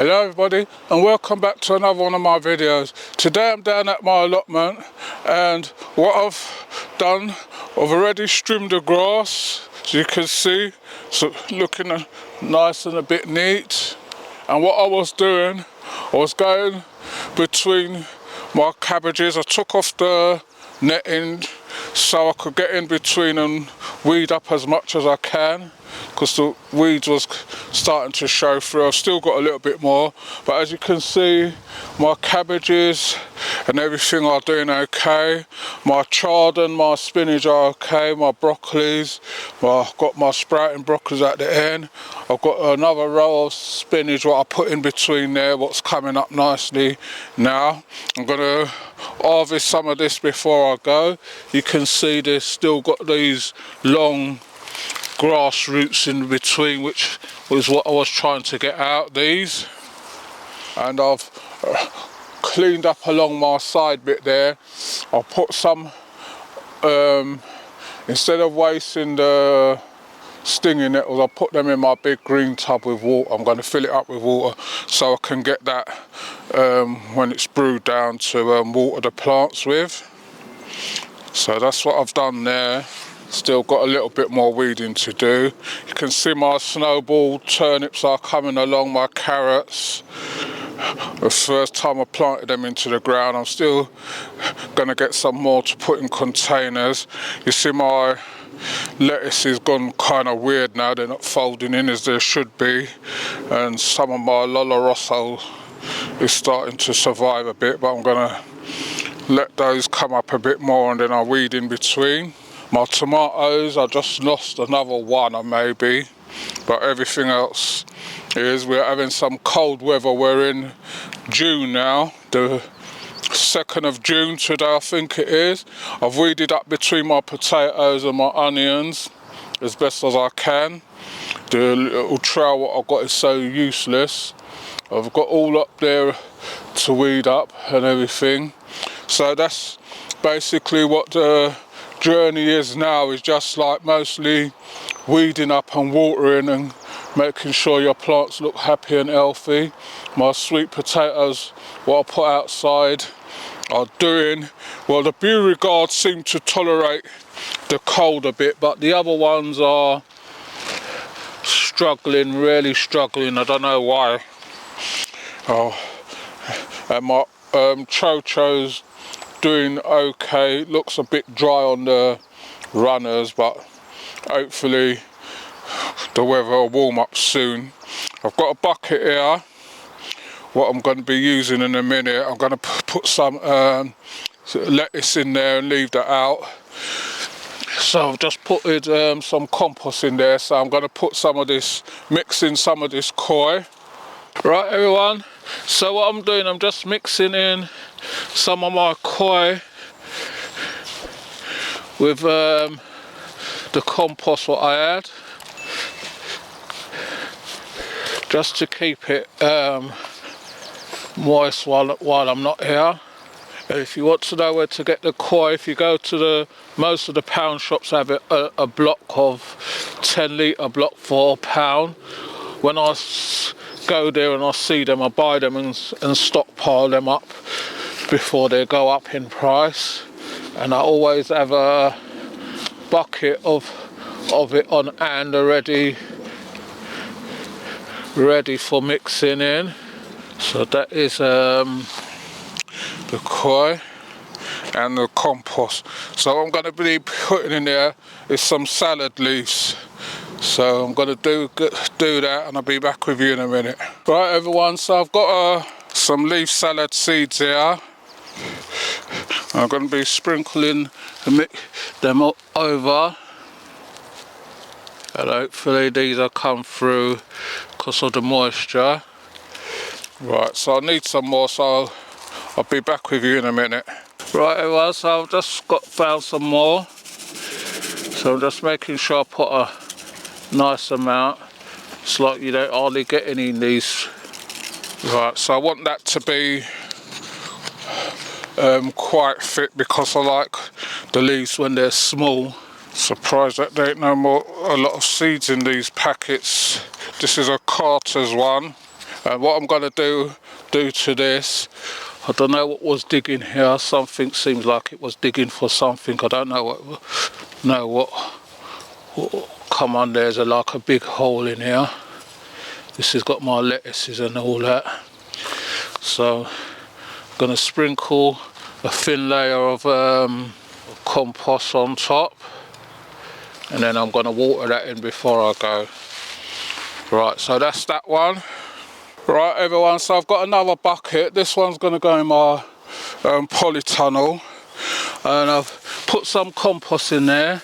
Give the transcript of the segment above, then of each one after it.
Hello everybody and welcome back to another one of my videos. Today I'm down at my allotment and what I've done, I've already trimmed the grass, as you can see, so looking nice and a bit neat. And what I was doing, I was going between my cabbages. I took off the netting so I could get in between and weed up as much as I can, because the weeds was starting to show through. I've still got a little bit more, but as you can see, my cabbages and everything are doing okay. My chard and my spinach are okay. My broccolis, I've got my sprouting broccolis at the end. I've got another row of spinach what I put in between there, what's coming up nicely now. I'm gonna harvest some of this before I go. You can see there's still got these long grass roots in between, which was what I was trying to get out, these. And I've cleaned up along my side bit there. I'll put some, instead of wasting the stinging nettles, I'll put them in my big green tub with water. I'm going to fill it up with water so I can get that when it's brewed down to water the plants with. So that's what I've done there. Still got a little bit more weeding to do. You can see my snowball turnips are coming along, my carrots. The first time I planted them into the ground. I'm still going to get some more to put in containers. You see my lettuce has gone kind of weird now. They're not folding in as they should be. And some of my Lola Rosso is starting to survive a bit, but I'm going to let those come up a bit more and then I'll weed in between. My tomatoes, I just lost another one maybe, but everything else is. We're having some cold weather. We're in June now, the 2nd of June today I think it is. I've weeded up between my potatoes and my onions as best as I can. The little trowel what I've got is so useless. I've got all up there to weed up and everything. So that's basically what the journey is now, is just like mostly weeding up and watering and making sure your plants look happy and healthy. My sweet potatoes, what I put outside, are doing well. The Beauregard seem to tolerate the cold a bit, but the other ones are struggling, really struggling. I don't know why. Oh, and my chochos doing okay. Looks a bit dry on the runners, but hopefully the weather will warm up soon. I've got a bucket here what I'm going to be using in a minute. I'm going to put some lettuce in there and leave that out. So I've just put some compost in there, so I'm going to put some of this, mix in some of this coir. Right everyone, so what I'm doing, I'm just mixing in some of my coir with the compost what I had, just to keep it moist while I'm not here. And if you want to know where to get the coir, if you go to most of the pound shops have a block of 10 litre block for £1. When I go there and I see them, I buy them and stockpile them up before they go up in price. And I always have a bucket of it on hand already, ready for mixing in. So that is the coir and the compost. So I'm going to be putting in there is some salad leaves. So I'm going to do that and I'll be back with you in a minute. Right everyone, so I've got some leaf salad seeds here. I'm going to be sprinkling them over, and hopefully these will come through because of the moisture. Right, so I need some more, so I'll be back with you in a minute. Right everyone, so I've just found some more. So I'm just making sure I put a nice amount. It's like you don't hardly get any in these. Right, so I want that to be quite thick because I like the leaves when they're small. Surprised that there ain't a lot of seeds in these packets. This is a Carter's one. And what I'm going to do to this, I don't know what was digging here. Something seems like it was digging for something. I don't know what come on. There's like a big hole in here. This has got my lettuces and all that. So I'm going to sprinkle a thin layer of compost on top, and then I'm going to water that in before I go. Right, so that's that one. Right everyone, so I've got another bucket. This one's going to go in my polytunnel, and I've put some compost in there.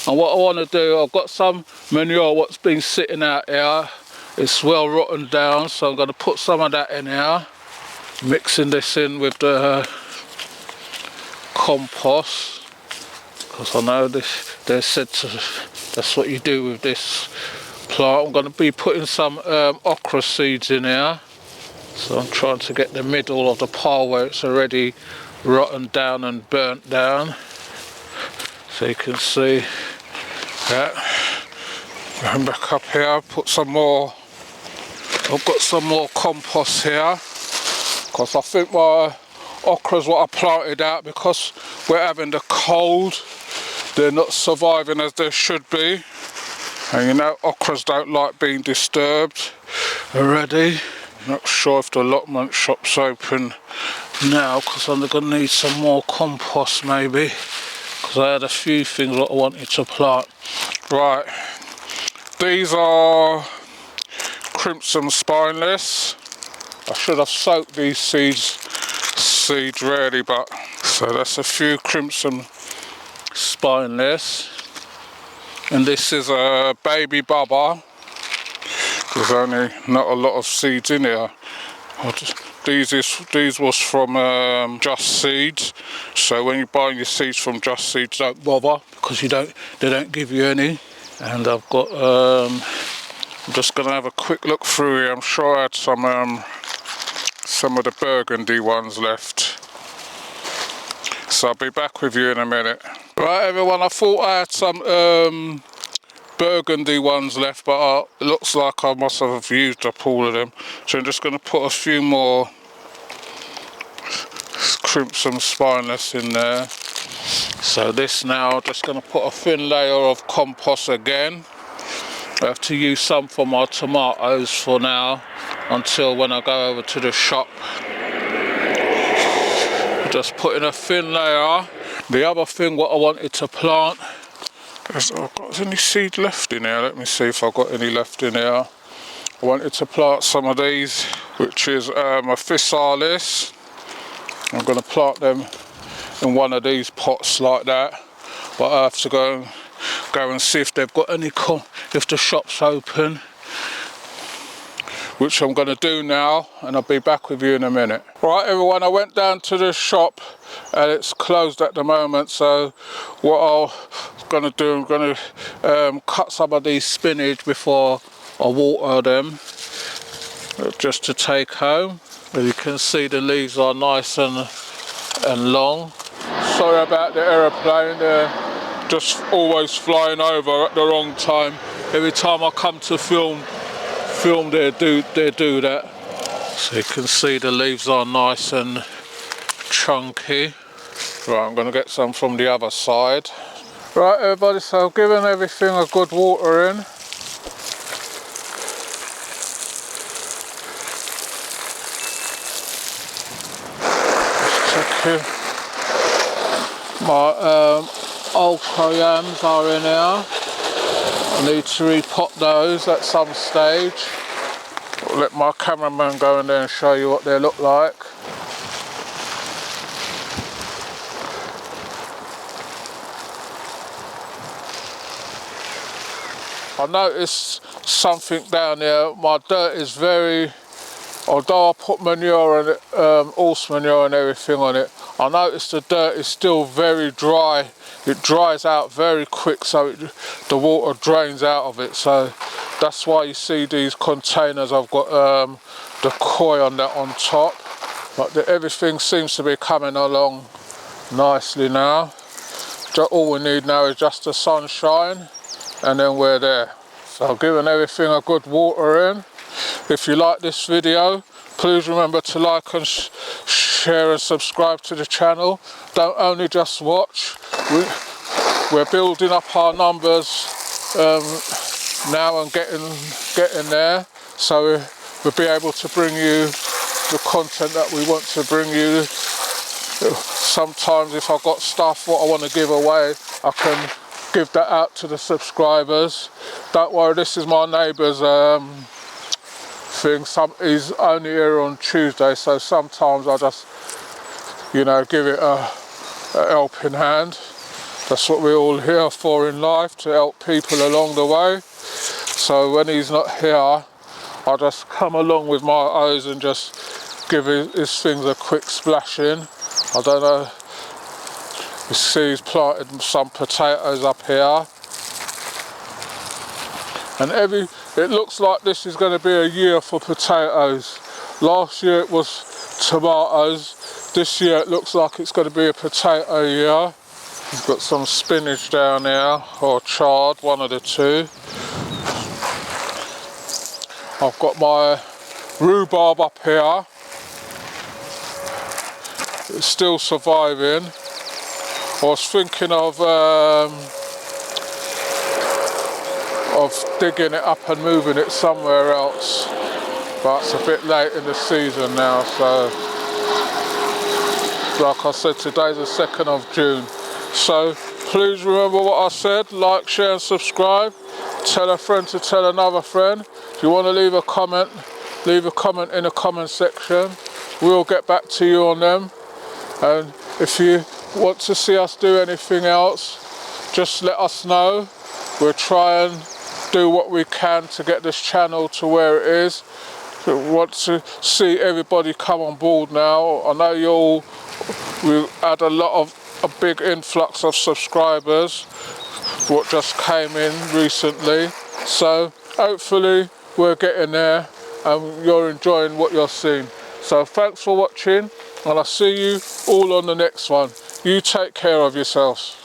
And what I want to do, I've got some manure what's been sitting out here. It's well rotten down, so I'm going to put some of that in here, mixing this in with the compost, because I know they said that's what you do with this plant. I'm going to be putting some okra seeds in here, so I'm trying to get the middle of the pile where it's already rotten down and burnt down, so you can see that. Going back up here, put some more. I've got some more compost here, because I think my okra's what I planted out, because we're having the cold, they're not surviving as they should be. And you know, okras don't like being disturbed already. I'm not sure if the allotment shop's open now, because I'm going to need some more compost maybe, because I had a few things that I wanted to plant. Right, these are crimson spineless. I should have soaked these seeds really, but so that's a few crimson spineless. And this is a baby bubba. There's only not a lot of seeds in here. These was from Just Seeds. So when you're buying your seeds from Just Seeds, don't bother, because they don't give you any. And I've got I'm just gonna have a quick look through here. I'm sure I had some of the burgundy ones left. So I'll be back with you in a minute. Right everyone, I thought I had some burgundy ones left, but it looks like I must have used up all of them. So I'm just going to put a few more crimson spineless in there. So this now, I'm just going to put a thin layer of compost again. I have to use some for my tomatoes for now, until when I go over to the shop. Just putting a thin layer. The other thing what I wanted to plant, I've got any seed left in here. Let me see if I've got any left in here. I wanted to plant some of these, which is a physalis. I'm going to plant them in one of these pots like that, but I have to go and see if they've got any, if the shop's open, which I'm going to do now, and I'll be back with you in a minute. Right everyone, I went down to the shop and it's closed at the moment, so what I'm going to do, I'm going to cut some of these spinach before I water them, just to take home. As you can see, the leaves are nice and long. Sorry about the aeroplane, they're just always flying over at the wrong time. Every time I come to film they do that. So you can see the leaves are nice and chunky. Right, I'm going to get some from the other side. Right everybody, so I've given everything a good watering. Just checking. My okra yams are in here. I need to repot those at some stage. I'll let my cameraman go in there and show you what they look like. I noticed something down there. My dirt is very, although I put manure and horse manure and everything on it, I noticed the dirt is still very dry. It dries out very quick, so the water drains out of it. So that's why you see these containers. I've got the koi on that on top, but everything seems to be coming along nicely now. All we need now is just the sunshine, and then we're there. So I've given everything a good water in. If you like this video, please remember to like and share and subscribe to the channel. Don't only just watch. We're building up our numbers now and getting there, so we'll be able to bring you the content that we want to bring you. Sometimes if I've got stuff what I want to give away, I can give that out to the subscribers. Don't worry, this is my neighbour's thing. He's only here on Tuesday, so sometimes I just, give it a helping hand. That's what we're all here for in life, to help people along the way. So when he's not here, I just come along with my hose and just give his things a quick splash in. I don't know, you see he's planted some potatoes up here. And it looks like this is going to be a year for potatoes. Last year it was tomatoes. This year it looks like it's going to be a potato year. We've got some spinach down here, or chard, one of the two. I've got my rhubarb up here. It's still surviving. I was thinking of digging it up and moving it somewhere else, but it's a bit late in the season now, so like I said, today's the 2nd of June. So please remember what I said, like, share and subscribe. Tell a friend to tell another friend. If you want to leave a comment in the comment section. We'll get back to you on them. And if you want to see us do anything else, just let us know. We'll try and do what we can to get this channel to where it is. We want to see everybody come on board now. I know we had a big influx of subscribers what just came in recently, so hopefully we're getting there and you're enjoying what you're seeing. So thanks for watching, and I'll see you all on the next one. You take care of yourselves.